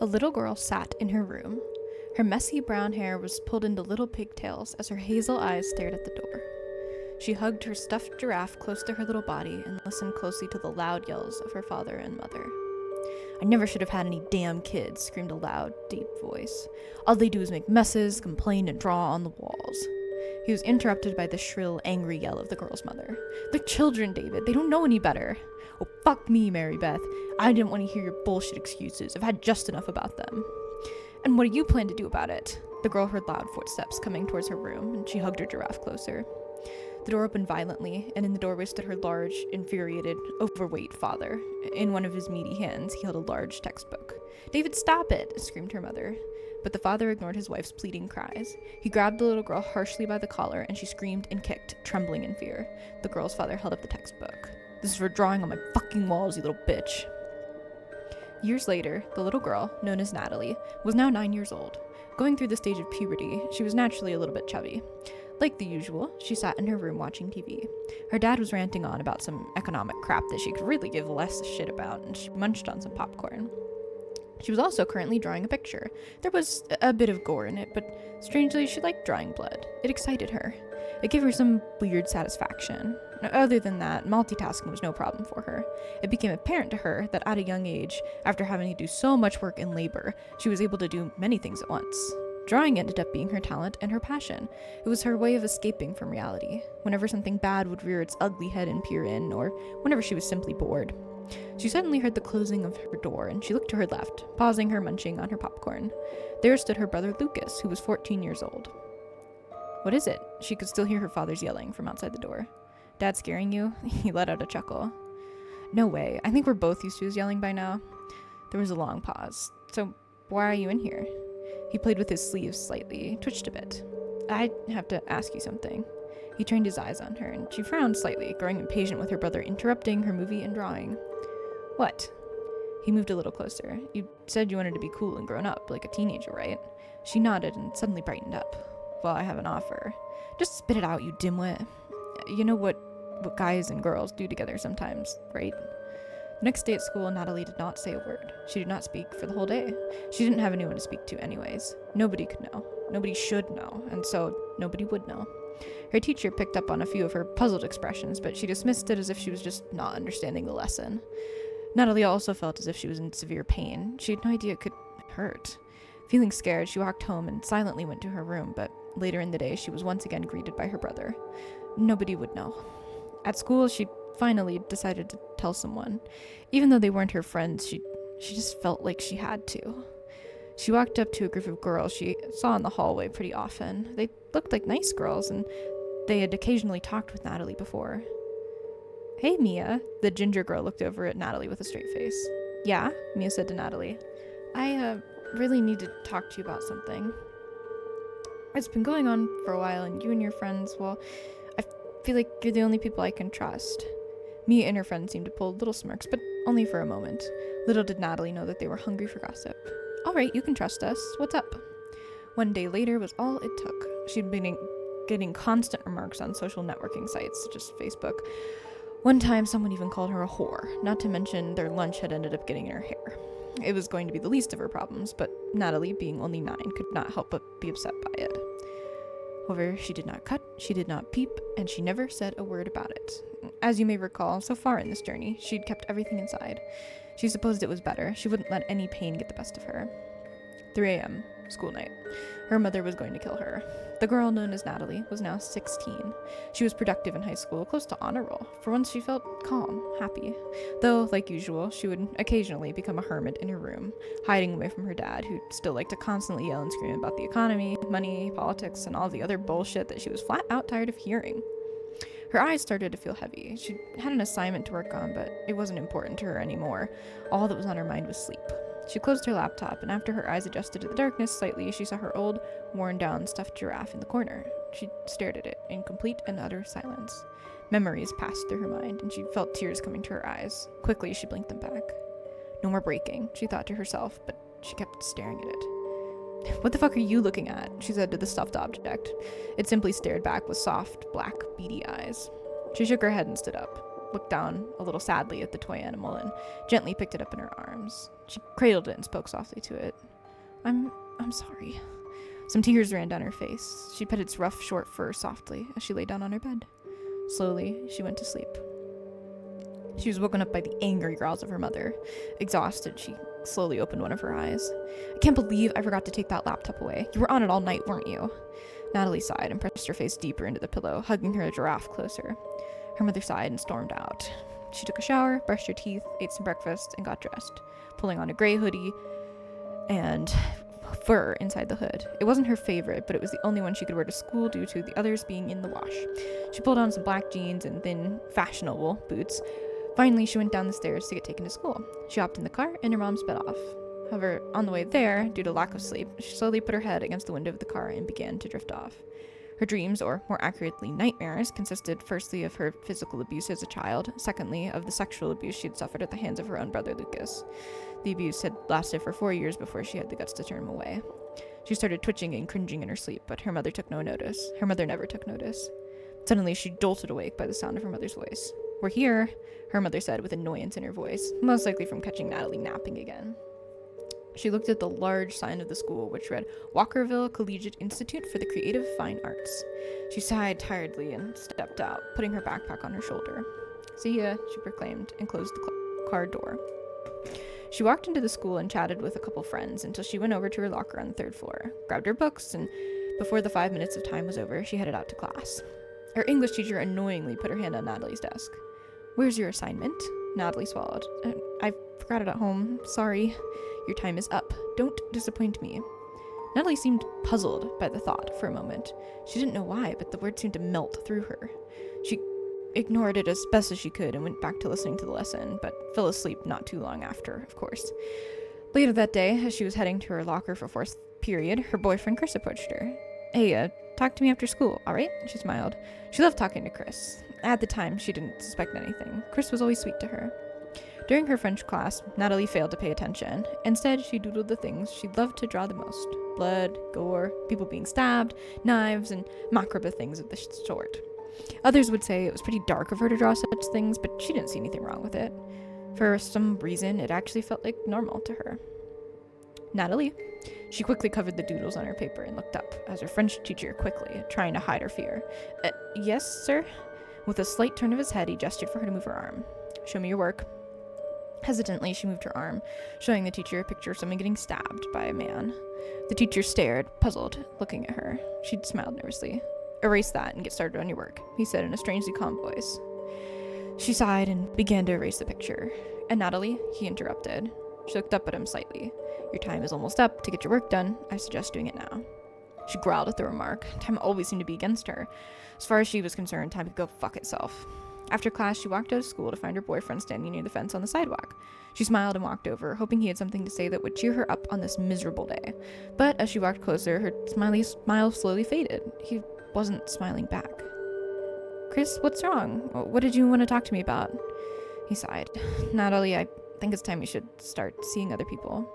A little girl sat in her room. Her messy brown hair was pulled into little pigtails as her hazel eyes stared at the door. She hugged her stuffed giraffe close to her little body and listened closely to the loud yells of her father and mother. "I never should have had any damn kids," screamed a loud, deep voice. "All they do is make messes, complain, and draw on the walls." He was interrupted by the shrill, angry yell of the girl's mother. "They're children, David. They don't know any better." "Oh, fuck me, Mary Beth. I didn't want to hear your bullshit excuses. I've had just enough about them." "And what do you plan to do about it?" The girl heard loud footsteps coming towards her room, and she hugged her giraffe closer. The door opened violently, and in the doorway stood her large, infuriated, overweight father. In one of his meaty hands, he held a large textbook. "David, stop it!" screamed her mother. But the father ignored his wife's pleading cries. He grabbed the little girl harshly by the collar, and she screamed and kicked, trembling in fear. The girl's father held up the textbook. "This is for drawing on my fucking walls, you little bitch." Years later, the little girl, known as Natalie, was now 9 years old. Going through the stage of puberty, she was naturally a little bit chubby. Like the usual, she sat in her room watching TV. Her dad was ranting on about some economic crap that she could really give less a shit about, and she munched on some popcorn. She was also currently drawing a picture. There was a bit of gore in it, but strangely, she liked drawing blood. It excited her. It gave her some weird satisfaction. Other than that, multitasking was no problem for her. It became apparent to her that at a young age, after having to do so much work in labor, she was able to do many things at once. Drawing ended up being her talent and her passion. It was her way of escaping from reality, whenever something bad would rear its ugly head and peer in, or whenever she was simply bored. She suddenly heard the closing of her door, and she looked to her left, pausing her munching on her popcorn. There stood her brother Lucas, who was 14 years old. "What is it?" She could still hear her father's yelling from outside the door. "Dad scaring you?" He let out a chuckle. "No way. I think we're both used to his yelling by now." There was a long pause. "So, why are you in here?" He played with his sleeves slightly, twitched a bit. "I have to ask you something." He turned his eyes on her, and she frowned slightly, growing impatient with her brother interrupting her movie and drawing. "What?" He moved a little closer. "You said you wanted to be cool and grown up, like a teenager, right?" She nodded and suddenly brightened up. "Well, I have an offer." "Just spit it out, you dimwit." "You know what guys and girls do together sometimes, right?" The next day at school, Natalie did not say a word. She did not speak for the whole day. She didn't have anyone to speak to anyways. Nobody could know. Nobody should know, and so nobody would know. Her teacher picked up on a few of her puzzled expressions, but she dismissed it as if she was just not understanding the lesson. Natalie also felt as if she was in severe pain. She had no idea it could hurt. Feeling scared, she walked home and silently went to her room, but later in the day, she was once again greeted by her brother. Nobody would know. At school, she finally decided to tell someone. Even though they weren't her friends, she just felt like she had to. She walked up to a group of girls she saw in the hallway pretty often. They looked like nice girls, and they had occasionally talked with Natalie before. "Hey, Mia." The ginger girl looked over at Natalie with a straight face. "Yeah?" Mia said to Natalie. I really need to talk to you about something. It's been going on for a while, and you and your friends, well, I feel like you're the only people I can trust." Mia and her friend seemed to pull little smirks, but only for a moment. Little did Natalie know that they were hungry for gossip. "All right, you can trust us. What's up?" One day later was all it took. She'd been getting constant remarks on social networking sites, such as Facebook. One time, someone even called her a whore, not to mention their lunch had ended up getting in her hair. It was going to be the least of her problems, but Natalie, being only 9, could not help but be upset by it. However, she did not cut, she did not peep, and she never said a word about it. As you may recall, so far in this journey, she'd kept everything inside. She supposed it was better. She wouldn't let any pain get the best of her. 3 a.m., school night. Her mother was going to kill her. The girl known as Natalie was now 16. She was productive in high school, close to honor roll. For once, she felt calm, happy. Though, like usual, she would occasionally become a hermit in her room, hiding away from her dad, who still liked to constantly yell and scream about the economy, money, politics, and all the other bullshit that she was flat out tired of hearing. Her eyes started to feel heavy. She had an assignment to work on, but it wasn't important to her anymore. All that was on her mind was sleep. She closed her laptop, and after her eyes adjusted to the darkness slightly, she saw her old, worn-down stuffed giraffe in the corner. She stared at it in complete and utter silence. Memories passed through her mind, and she felt tears coming to her eyes. Quickly, she blinked them back. "No more breaking," she thought to herself, but she kept staring at it. "What the fuck are you looking at?" she said to the stuffed object. It simply stared back with soft, black, beady eyes. She shook her head and stood up. looked down a little sadly at the toy animal and gently picked it up in her arms. She cradled it and spoke softly to it. I'm sorry. Some tears ran down her face. She pet its rough, short fur softly as she lay down on her bed. Slowly, she went to sleep. She was woken up by the angry growls of her mother. Exhausted, she slowly opened one of her eyes. I can't believe I forgot to take that laptop away. You were on it all night, weren't you? Natalie sighed and pressed her face deeper into the pillow, hugging her giraffe closer. Her mother sighed and stormed out. She took a shower, brushed her teeth, ate some breakfast, and got dressed, pulling on a gray hoodie and fur inside the hood. It wasn't her favorite, but it was the only one she could wear to school due to the others being in the wash. She pulled on some black jeans and thin, fashionable boots. Finally, she went down the stairs to get taken to school. She hopped in the car and her mom sped off. However, on the way there, due to lack of sleep, she slowly put her head against the window of the car and began to drift off. Her dreams, or more accurately nightmares, consisted firstly of her physical abuse as a child, secondly of the sexual abuse she had suffered at the hands of her own brother Lucas. The abuse had lasted for 4 years before she had the guts to turn him away. She started twitching and cringing in her sleep, but her mother took no notice. Her mother never took notice. Suddenly, she jolted awake by the sound of her mother's voice. "We're here," her mother said with annoyance in her voice, most likely from catching Natalie napping again. She looked at the large sign of the school, which read, Walkerville Collegiate Institute for the Creative Fine Arts. She sighed tiredly and stepped out, putting her backpack on her shoulder. "See ya," she proclaimed, and closed the car door. She walked into the school and chatted with a couple friends until she went over to her locker on the 3rd floor, grabbed her books, and before the 5 minutes of time was over, she headed out to class. Her English teacher annoyingly put her hand on Natalie's desk. "Where's your assignment?" Natalie swallowed. "I forgot it at home. Sorry. Your time is up. Don't disappoint me." Natalie seemed puzzled by the thought for a moment. She didn't know why, but the words seemed to melt through her. She ignored it as best as she could and went back to listening to the lesson, but fell asleep not too long after, of course. Later that day, as she was heading to her locker for 4th period, her boyfriend Chris approached her. "Hey, talk to me after school, alright?" She smiled. She loved talking to Chris. At the time, she didn't suspect anything. Chris was always sweet to her. During her French class, Natalie failed to pay attention. Instead, she doodled the things she loved to draw the most. Blood, gore, people being stabbed, knives, and macabre things of the sort. Others would say it was pretty dark of her to draw such things, but she didn't see anything wrong with it. For some reason, it actually felt like normal to her. "Natalie?" She quickly covered the doodles on her paper and looked up, as her French teacher quickly, trying to hide her fear. Yes, sir?" With a slight turn of his head, he gestured for her to move her arm. "Show me your work." Hesitantly, she moved her arm, showing the teacher a picture of someone getting stabbed by a man. The teacher stared, puzzled, looking at her. She smiled nervously. "Erase that and get started on your work," he said in a strangely calm voice. She sighed and began to erase the picture. "And Natalie?" he interrupted. She looked up at him slightly. "Your time is almost up. To get your work done, I suggest doing it now." She growled at the remark. Time always seemed to be against her. As far as she was concerned, time could go fuck itself. After class, she walked out of school to find her boyfriend standing near the fence on the sidewalk. She smiled and walked over, hoping he had something to say that would cheer her up on this miserable day. But as she walked closer, her smile slowly faded. He wasn't smiling back. "Chris, what's wrong? What did you want to talk to me about?" He sighed. "Natalie, I think it's time you should start seeing other people."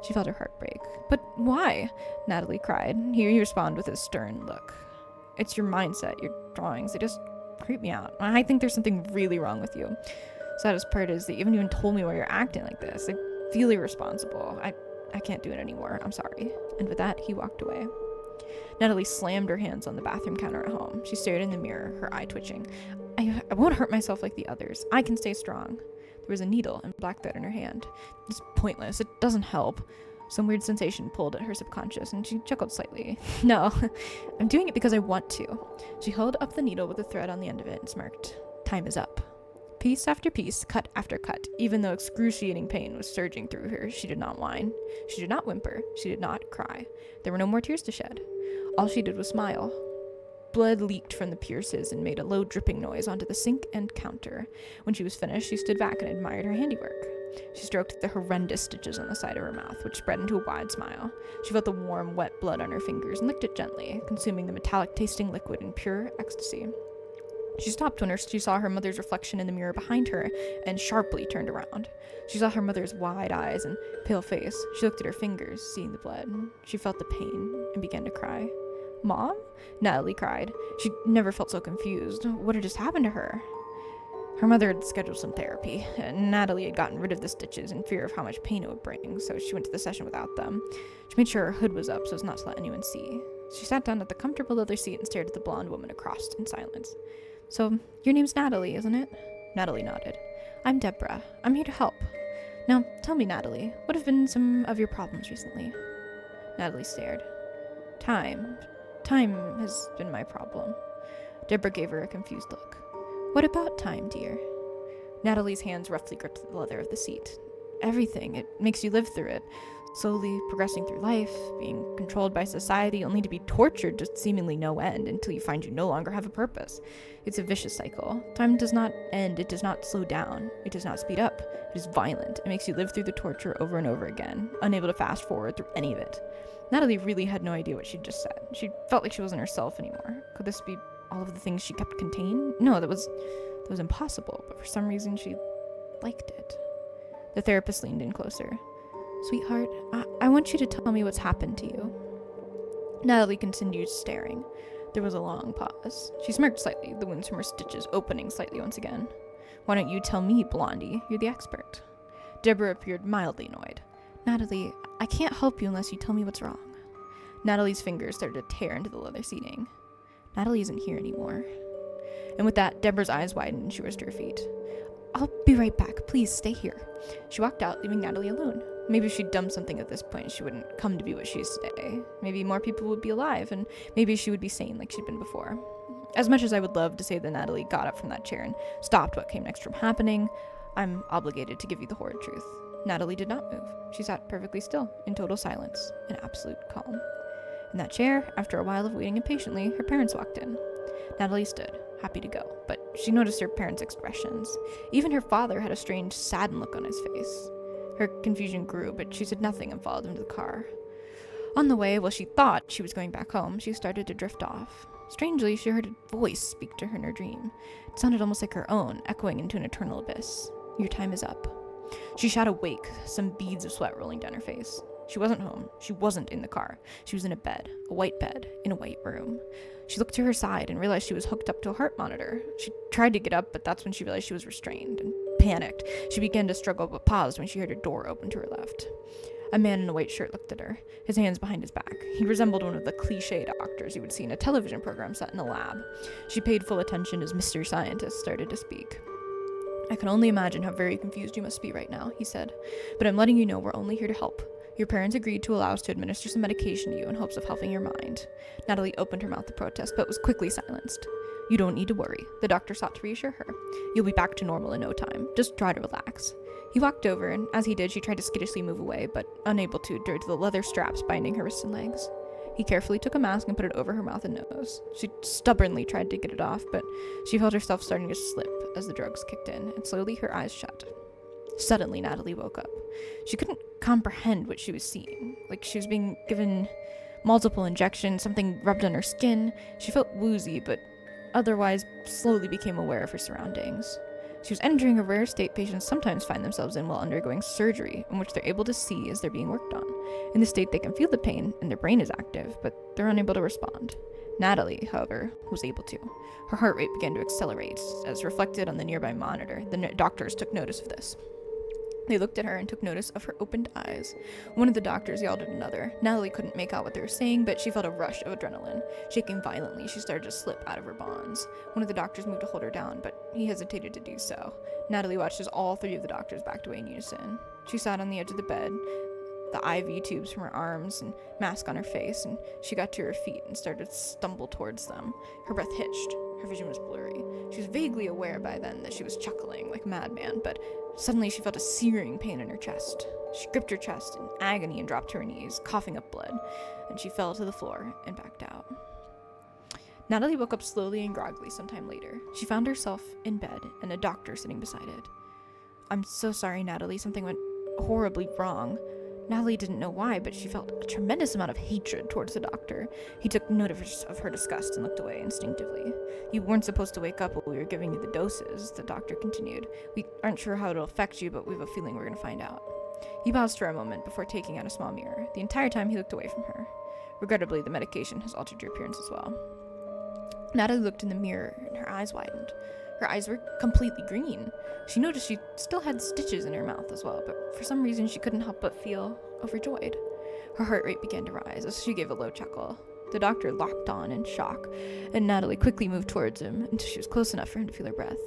She felt her heart break. "But why?" Natalie cried. He responded with a stern look. "It's your mindset, your drawings. They just creep me out. I think there's something really wrong with you. Saddest part is that you haven't even told me why you're acting like this. I feel irresponsible. I can't do it anymore. I'm sorry." And with that, he walked away. Natalie slammed her hands on the bathroom counter at home. She stared in the mirror, her eye twitching. I won't hurt myself like the others. I can stay strong." There was a needle and black thread in her hand. "It's pointless. It doesn't help." Some weird sensation pulled at her subconscious, and she chuckled slightly. "No, I'm doing it because I want to." She held up the needle with the thread on the end of it and smirked. "Time is up." Piece after piece, cut after cut, even though excruciating pain was surging through her, she did not whine. She did not whimper. She did not cry. There were no more tears to shed. All she did was smile. Blood leaked from the pierces and made a low dripping noise onto the sink and counter. When she was finished, she stood back and admired her handiwork. She stroked the horrendous stitches on the side of her mouth, which spread into a wide smile. She felt the warm, wet blood on her fingers and licked it gently, consuming the metallic-tasting liquid in pure ecstasy. She stopped when she saw her mother's reflection in the mirror behind her and sharply turned around. She saw her mother's wide eyes and pale face. She looked at her fingers, seeing the blood. She felt the pain and began to cry. "Mom?" Natalie cried. She never felt so confused. What had just happened to her? Her mother had scheduled some therapy, and Natalie had gotten rid of the stitches in fear of how much pain it would bring, so she went to the session without them. She made sure her hood was up so as not to let anyone see. She sat down at the comfortable leather seat and stared at the blonde woman across in silence. "So, your name's Natalie, isn't it?" Natalie nodded. "I'm Deborah. I'm here to help. Now, tell me, Natalie, what have been some of your problems recently?" Natalie stared. Time has been my problem." Deborah gave her a confused look. "What about time, dear?" Natalie's hands roughly gripped the leather of the seat. "Everything. It makes you live through it. Slowly progressing through life, being controlled by society, only to be tortured to seemingly no end until you find you no longer have a purpose. It's a vicious cycle. Time does not end. It does not slow down. It does not speed up. It is violent. It makes you live through the torture over and over again, unable to fast forward through any of it." Natalie really had no idea what she'd just said. She felt like she wasn't herself anymore. Could this be all of the things she kept contained? No, that was impossible, but for some reason she liked it. The therapist leaned in closer. "Sweetheart, I want you to tell me what's happened to you." Natalie continued staring. There was a long pause. She smirked slightly, the wounds from her stitches opening slightly once again. "Why don't you tell me, Blondie? You're the expert." Deborah appeared mildly annoyed. "Natalie, I can't help you unless you tell me what's wrong." Natalie's fingers started to tear into the leather seating. "Natalie isn't here anymore." And with that, Deborah's eyes widened and she rose to her feet. "I'll be right back. Please stay here." She walked out, leaving Natalie alone. Maybe if she'd done something at this point, she wouldn't come to be what she is today. Maybe more people would be alive, and maybe she would be sane like she'd been before. As much as I would love to say that Natalie got up from that chair and stopped what came next from happening, I'm obligated to give you the horrid truth. Natalie did not move. She sat perfectly still, in total silence, in absolute calm. In that chair, after a while of waiting impatiently, her parents walked in. Natalie stood, happy to go, but she noticed her parents' expressions. Even her father had a strange, saddened look on his face. Her confusion grew, but she said nothing and followed him to the car. On the way, while she thought she was going back home, she started to drift off. Strangely, she heard a voice speak to her in her dream. It sounded almost like her own, echoing into an eternal abyss. "Your time is up." She shot awake, some beads of sweat rolling down her face. She wasn't home. She wasn't in the car. She was in a bed, a white bed, in a white room. She looked to her side and realized she was hooked up to a heart monitor. She tried to get up, but that's when she realized she was restrained and panicked. She began to struggle but paused when she heard a door open to her left. A man in a white shirt looked at her, his hands behind his back. He resembled one of the cliché doctors you would see in a television program set in a lab. She paid full attention as Mr. Scientist started to speak. "I can only imagine how very confused you must be right now," he said. "But I'm letting you know we're only here to help. Your parents agreed to allow us to administer some medication to you in hopes of helping your mind." Natalie opened her mouth to protest, but was quickly silenced. "You don't need to worry," the doctor sought to reassure her. "You'll be back to normal in no time. Just try to relax." He walked over, and as he did, she tried to skittishly move away, but unable to due to the leather straps binding her wrists and legs. He carefully took a mask and put it over her mouth and nose. She stubbornly tried to get it off, but she felt herself starting to slip as the drugs kicked in, and slowly her eyes shut. Suddenly, Natalie woke up. She couldn't comprehend what she was seeing. Like she was being given multiple injections, something rubbed on her skin. She felt woozy, but otherwise slowly became aware of her surroundings. She was entering a rare state patients sometimes find themselves in while undergoing surgery, in which they're able to see as they're being worked on. In this state, they can feel the pain, and their brain is active, but they're unable to respond. Natalie, however, was able to. Her heart rate began to accelerate, as reflected on the nearby monitor. The doctors took notice of this. They looked at her and took notice of her opened eyes. One of the doctors yelled at another. Natalie couldn't make out what they were saying, but she felt a rush of adrenaline. Shaking violently, she started to slip out of her bonds. One of the doctors moved to hold her down, but he hesitated to do so. Natalie watched as all three of the doctors backed away in unison. She sat on the edge of the bed, the IV tubes from her arms and mask on her face, and she got to her feet and started to stumble towards them. Her breath hitched. Her vision was blurry. She was vaguely aware by then that she was chuckling like a madman, but suddenly she felt a searing pain in her chest. She gripped her chest in agony and dropped to her knees, coughing up blood, and she fell to the floor and backed out. Natalie woke up slowly and groggily sometime later. She found herself in bed and a doctor sitting beside it. "I'm so sorry, Natalie. Something went horribly wrong." Natalie didn't know why, but she felt a tremendous amount of hatred towards the doctor. He took note of her disgust and looked away instinctively. "You weren't supposed to wake up while we were giving you the doses," the doctor continued. "We aren't sure how it'll affect you, but we have a feeling we're going to find out." He paused for a moment before taking out a small mirror. The entire time he looked away from her. Regrettably, the medication has altered your appearance as well. Natalie looked in the mirror and her eyes widened. Her eyes were completely green. She noticed she still had stitches in her mouth as well, but for some reason she couldn't help but feel overjoyed. Her heart rate began to rise as she gave a low chuckle. The doctor locked on in shock, and Natalie quickly moved towards him until she was close enough for him to feel her breath.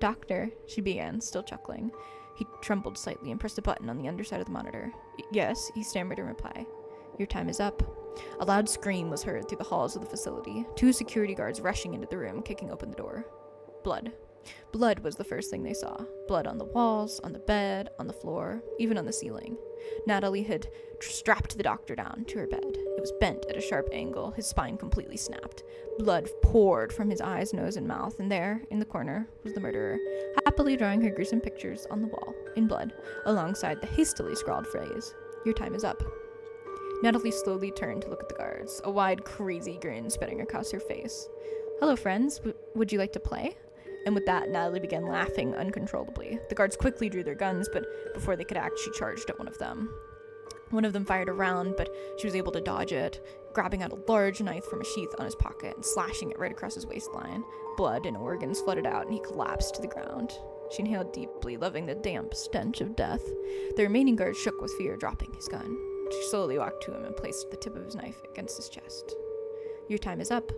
"Doctor," she began, still chuckling. He trembled slightly and pressed a button on the underside of the monitor. "Yes," he stammered in reply. "Your time is up." A loud scream was heard through the halls of the facility, 2 security guards rushing into the room, kicking open the door. Blood. Blood was the first thing they saw. Blood on the walls, on the bed, on the floor, even on the ceiling. Natalie had strapped the doctor down to her bed. It was bent at a sharp angle, his spine completely snapped. Blood poured from his eyes, nose, and mouth, and there, in the corner, was the murderer, happily drawing her gruesome pictures on the wall, in blood, alongside the hastily scrawled phrase, "Your time is up." Natalie slowly turned to look at the guards, a wide, crazy grin spreading across her face. "Hello, friends. Would you like to play?" And with that, Natalie began laughing uncontrollably. The guards quickly drew their guns, but before they could act, she charged at one of them. One of them fired a round, but she was able to dodge it, grabbing out a large knife from a sheath on his pocket and slashing it right across his waistline. Blood and organs flooded out, and he collapsed to the ground. She inhaled deeply, loving the damp stench of death. The remaining guard shook with fear, dropping his gun. She slowly walked to him and placed the tip of his knife against his chest. "Your time is up."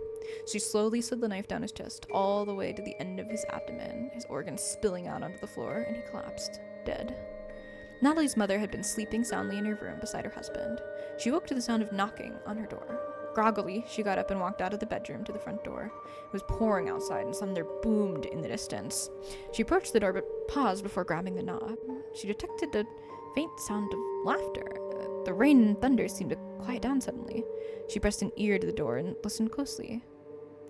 She slowly slid the knife down his chest, all the way to the end of his abdomen, his organs spilling out onto the floor, and he collapsed, dead. Natalie's mother had been sleeping soundly in her room beside her husband. She woke to the sound of knocking on her door. Groggily, she got up and walked out of the bedroom to the front door. It was pouring outside, and thunder boomed in the distance. She approached the door, but paused before grabbing the knob. She detected a faint sound of laughter. The rain and thunder seemed to quiet down suddenly. She pressed an ear to the door and listened closely.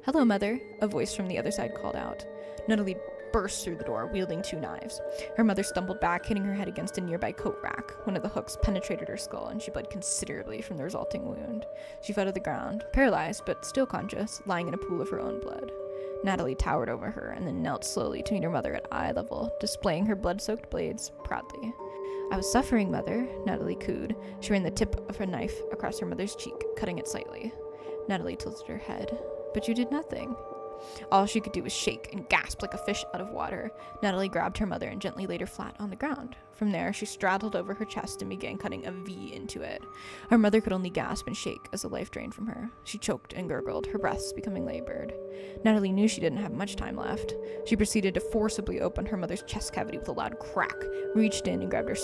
"Hello, Mother," a voice from the other side called out. Natalie burst through the door, wielding 2 knives. Her mother stumbled back, hitting her head against a nearby coat rack. One of the hooks penetrated her skull, and she bled considerably from the resulting wound. She fell to the ground, paralyzed but still conscious, lying in a pool of her own blood. Natalie towered over her and then knelt slowly to meet her mother at eye level, displaying her blood-soaked blades proudly. "I was suffering, Mother," Natalie cooed. She ran the tip of her knife across her mother's cheek, cutting it slightly. Natalie tilted her head. "But you did nothing." All she could do was shake and gasp like a fish out of water. Natalie grabbed her mother and gently laid her flat on the ground. From there, she straddled over her chest and began cutting a V into it. Her mother could only gasp and shake as the life drained from her. She choked and gurgled, her breaths becoming labored. Natalie knew she didn't have much time left. She proceeded to forcibly open her mother's chest cavity with a loud crack, reached in and grabbed her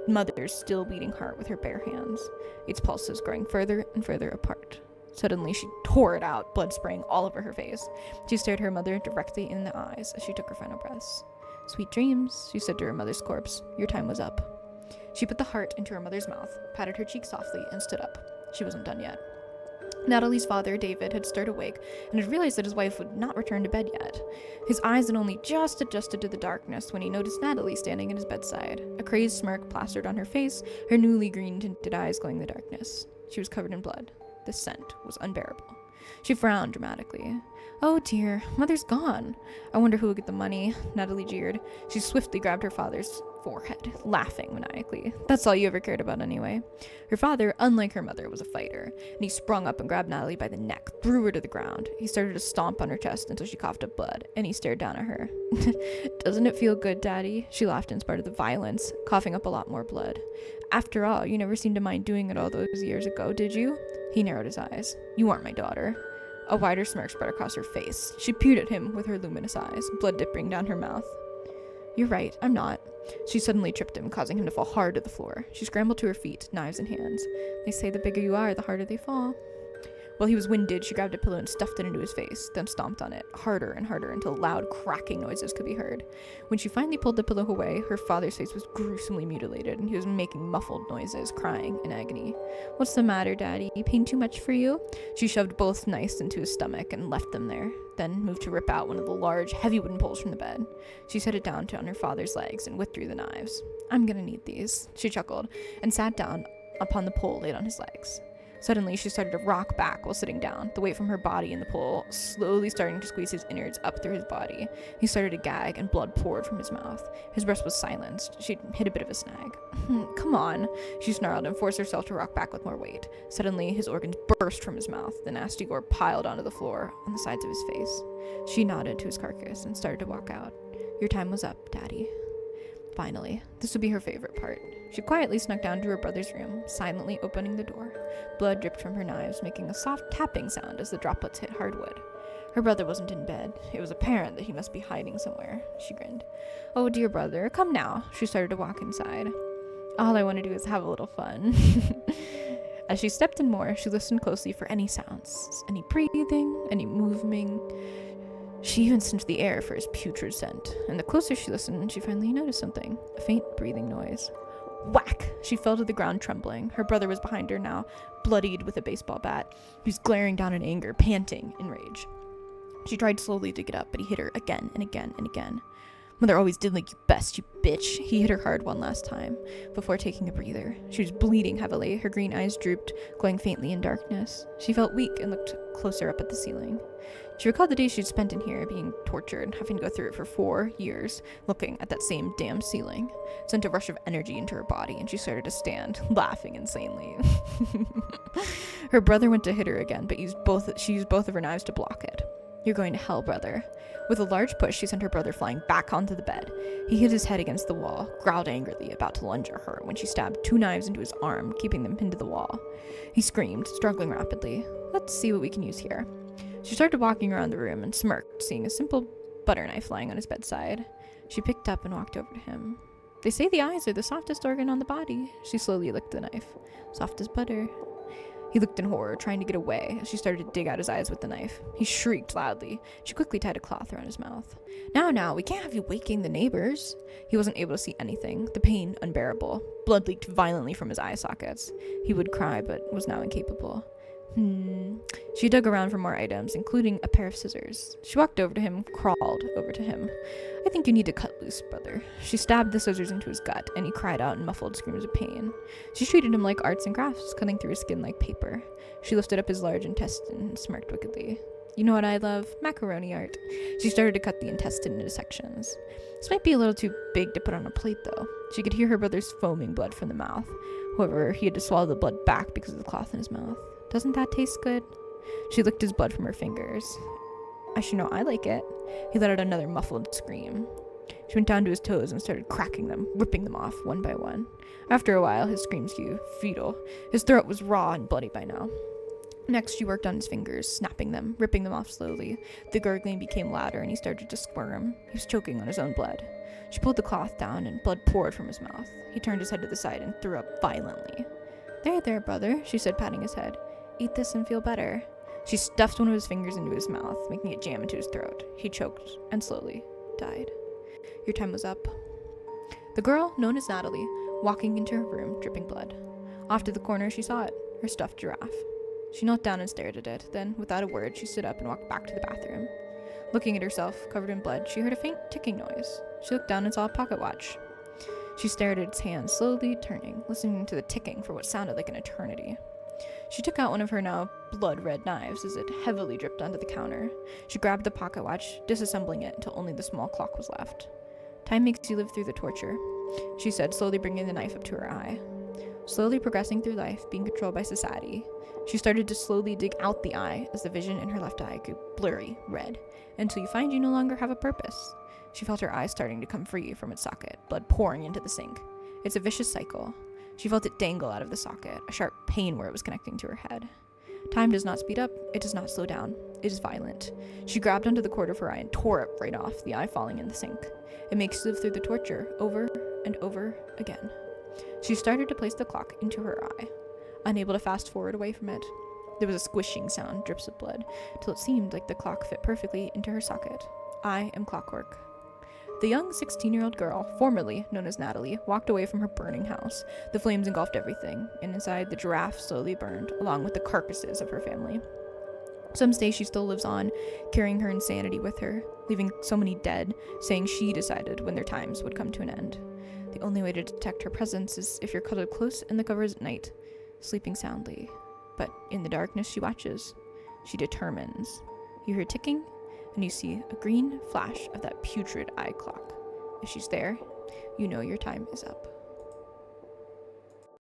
mother's still beating heart with her bare hands, its pulses growing further and further apart. Suddenly, she tore it out, blood spraying all over her face. She stared her mother directly in the eyes as she took her final breaths. "Sweet dreams," she said to her mother's corpse. "Your time was up." She put the heart into her mother's mouth, patted her cheek softly, and stood up. She wasn't done yet. Natalie's father, David, had stirred awake and had realized that his wife would not return to bed yet. His eyes had only just adjusted to the darkness when he noticed Natalie standing at his bedside. A crazed smirk plastered on her face, her newly green-tinted eyes glowing in the darkness. She was covered in blood. The scent was unbearable. She frowned dramatically. "Oh dear, Mother's gone. I wonder who will get the money," Natalie jeered. She swiftly grabbed her father's forehead, laughing maniacally. "That's all you ever cared about anyway." Her father, unlike her mother, was a fighter, and he sprung up and grabbed Natalie by the neck, threw her to the ground. He started to stomp on her chest until she coughed up blood, and he stared down at her. "Doesn't it feel good, Daddy?" She laughed in spite of the violence, coughing up a lot more blood. "After all, you never seemed to mind doing it all those years ago, did you?" He narrowed his eyes. "You aren't my daughter." A wider smirk spread across her face. She peered at him with her luminous eyes, blood dripping down her mouth. "You're right, I'm not." She suddenly tripped him, causing him to fall hard to the floor. She scrambled to her feet, knives in hands. They say the bigger you are, the harder they fall. While he was winded, she grabbed a pillow and stuffed it into his face, then stomped on it, harder and harder, until loud cracking noises could be heard. When she finally pulled the pillow away, her father's face was gruesomely mutilated, and he was making muffled noises, crying in agony. "What's the matter, Daddy? Pain too much for you?" She shoved both knives into his stomach and left them there, then moved to rip out one of the large, heavy wooden poles from the bed. She set it down on her father's legs and withdrew the knives. "I'm gonna need these," she chuckled, and sat down upon the pole laid on his legs. Suddenly, she started to rock back while sitting down, the weight from her body in the pool slowly starting to squeeze his innards up through his body. He started to gag, and blood poured from his mouth. His breath was silenced. She'd hit a bit of a snag. Come on, she snarled and forced herself to rock back with more weight. Suddenly, his organs burst from his mouth. The nasty gore piled onto the floor on the sides of his face. She nodded to his carcass and started to walk out. Your time was up, Daddy. Finally, this would be her favorite part. She quietly snuck down to her brother's room, silently opening the door. Blood dripped from her knives, making a soft tapping sound as the droplets hit hardwood. Her brother wasn't in bed. It was apparent that he must be hiding somewhere. She grinned. Oh, dear brother, come now. She started to walk inside. All I want to do is have a little fun. As she stepped in more, she listened closely for any sounds, any breathing, any moving. She even sniffed the air for his putrid scent, and the closer she listened, she finally noticed something, a faint breathing noise. Whack! She fell to the ground trembling. Her brother was behind her now, bloodied with a baseball bat. He was glaring down in anger, panting in rage. She tried slowly to get up, but he hit her again and again and again. Mother always did like you best, you bitch. He hit her hard one last time, before taking a breather. She was bleeding heavily. Her green eyes drooped, glowing faintly in darkness. She felt weak and looked closer up at the ceiling. She recalled the days she'd spent in here, being tortured, having to go through it for 4 years, looking at that same damn ceiling. It sent a rush of energy into her body, and she started to stand, laughing insanely. Her brother went to hit her again, but she used both of her knives to block it. You're going to hell, brother. With a large push, she sent her brother flying back onto the bed. He hit his head against the wall, growled angrily, about to lunge at her, when she stabbed 2 knives into his arm, keeping them pinned to the wall. He screamed, struggling rapidly. Let's see what we can use here. She started walking around the room and smirked, seeing a simple butter knife lying on his bedside. She picked up and walked over to him. They say the eyes are the softest organ on the body. She slowly licked the knife. Soft as butter. He looked in horror, trying to get away, as she started to dig out his eyes with the knife. He shrieked loudly. She quickly tied a cloth around his mouth. Now, we can't have you waking the neighbors. He wasn't able to see anything, the pain unbearable. Blood leaked violently from his eye sockets. He would cry, but was now incapable. She dug around for more items, including a pair of scissors. She walked over to him, crawled over to him. I think you need to cut loose, brother. She stabbed the scissors into his gut, and he cried out in muffled screams of pain. She treated him like arts and crafts, cutting through his skin like paper. She lifted up his large intestine and smirked wickedly. You know what I love? Macaroni art. She started to cut the intestine into sections. This might be a little too big to put on a plate, though. She could hear her brother's foaming blood from the mouth. However, he had to swallow the blood back because of the cloth in his mouth. Doesn't that taste good? She licked his blood from her fingers. I should know I like it. He let out another muffled scream. She went down to his toes and started cracking them, ripping them off one by one. After a while, his screams grew futile. His throat was raw and bloody by now. Next, she worked on his fingers, snapping them, ripping them off slowly. The gurgling became louder, and he started to squirm. He was choking on his own blood. She pulled the cloth down, and blood poured from his mouth. He turned his head to the side and threw up violently. There, brother, she said, patting his head. Eat this and feel better. She stuffed one of his fingers into his mouth, making it jam into his throat. He choked and slowly died. Your time was up. The girl, known as Natalie, walking into her room, dripping blood. Off to the corner, she saw it, her stuffed giraffe. She knelt down and stared at it. Then, without a word, she stood up and walked back to the bathroom. Looking at herself, covered in blood, she heard a faint ticking noise. She looked down and saw a pocket watch. She stared at its hands, slowly turning, listening to the ticking for what sounded like an eternity. She took out one of her now blood-red knives as it heavily dripped onto the counter. She grabbed the pocket watch, disassembling it until only the small clock was left. Time makes you live through the torture, she said, slowly bringing the knife up to her eye. Slowly progressing through life, being controlled by society, she started to slowly dig out the eye as the vision in her left eye grew blurry red, until you find you no longer have a purpose. She felt her eye starting to come free from its socket, blood pouring into the sink. It's a vicious cycle. She felt it dangle out of the socket, a sharp pain where it was connecting to her head. Time does not speed up, it does not slow down. It is violent. She grabbed onto the cord of her eye and tore it right off, the eye falling in the sink. It makes you live through the torture, over and over again. She started to place the clock into her eye, unable to fast forward away from it. There was a squishing sound, drips of blood, till it seemed like the clock fit perfectly into her socket. I am Clockwork. The young 16-year-old girl, formerly known as Natalie, walked away from her burning house. The flames engulfed everything, and inside the giraffe slowly burned, along with the carcasses of her family. Some say she still lives on, carrying her insanity with her, leaving so many dead, saying she decided when their times would come to an end. The only way to detect her presence is if you're cuddled close in the covers at night, sleeping soundly. But in the darkness, she watches. She determines. You hear ticking, and you see a green flash of that putrid eye clock. If she's there, you know your time is up.